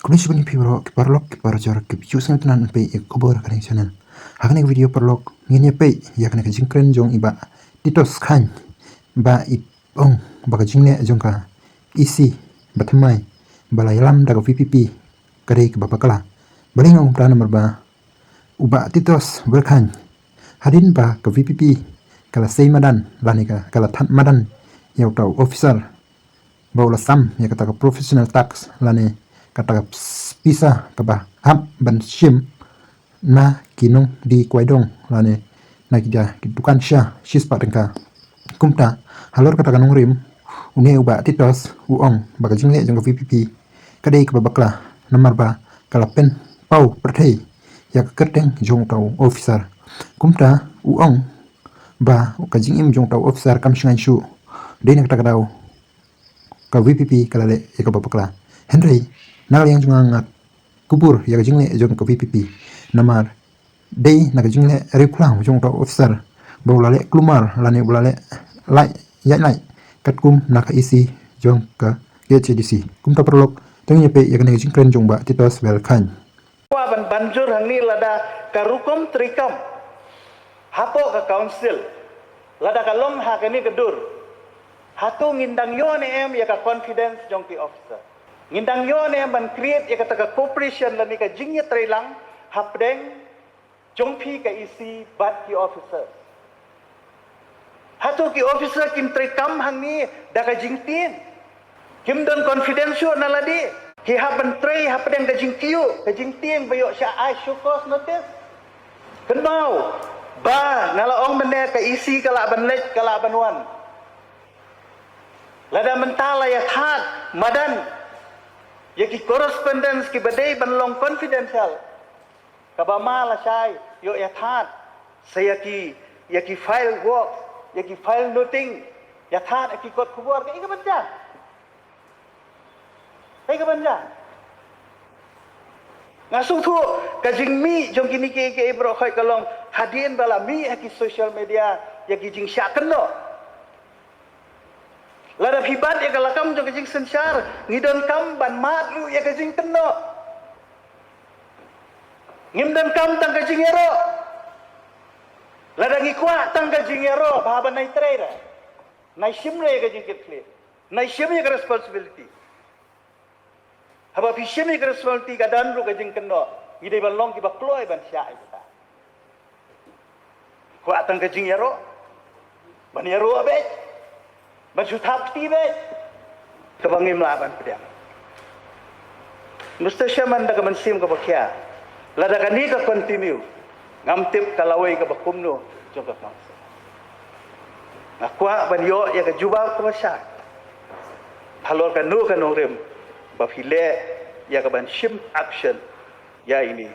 Kondisi ni pibro kiparlok kiparjor kipiusan tenan pe ekobor kadang channel. Hakane video parlok ngene pe yakane ka jingkren jong iba titos khan ba ipong ba jingne jongka isi batmai bala yalam daga VPP kare ke babakala baling ong prana marba uba titos berkhan hadin ba ke VPP kala sei madan lanika kala than madan yau tau officer baula sam ya kata professional tax lane kata pisa kaba hap ban shim na kinong di kwaidong lane na kida dukan sha shispa tengka kumta halor kata kanong rim une uba titos uong baga jingle jong VPP kadai ke babakla namar ba kala pen pau perthei ya kerteng jong tau officer kumta uong ba ka jingim jong tau officer kam shingan shu dei nak takadau ka VPP kalale ya ka babakla Henry nagal yang junga kubur ya jingle jong ka VPP namar dei nak jingle replang jong tau officer baulale klumar lane bulale lai ya lai katkum nak isi jong ka GCDC kumta perlok tengnya pe ya kan jingkren jong ba titos welkan ban banjur hangni lada karukom trikam hapo ka council lada kalong hakani kedur hatu ngindang yo ne em ya ka confidence jong ki officer ngindang yo ne ban create ya ka cooperation lani ka jingnya trilang hapdeng jong pi ka isi bat ki officer hatu ki officer kim trikam hangni daga jingtin kim don confidential naladi hi haban tray hapdeng ka jingkiu ka jingting bayo sya ai syukos notice kenau ba nalaong mene ka isi kala ban lej kala ban wan lada mentala ya hat madan yaki correspondence ki badai ban long confidential kabama la sai yo ya hat saya ki yaki file work yaki file noting ya hat ki kot kubur ka iga banja ka banja ngasung tu kajing mi jong kini ke bro khoi kalong hadin bala mi ki social media yaki jing sya keno lada hibat ya kalakam jong kajing sensar ngidon kam ban mat lu ya kajing keno ngimdan kam tang kajing ero lada ngikwa tang kajing ero bahaban nai trade nai shimre kajing kitli nai shimre ka responsibility haba pishimi ka responsibility kadan ru kajing keno ngidai ban long ki bakloy ban sya ita kwa tang kajing ero ban ero abe Masutap tibe kabangim laban pedang. Mustasya man daga mansim ka bakya. Lada kani ka continue. Ngamtip kalaway ka bakumno joga pangsa. Nakwa ban yo ya ka jubal ka masya. Halor ka no ka no rem. Bafile ya ka ban shim action ya ini.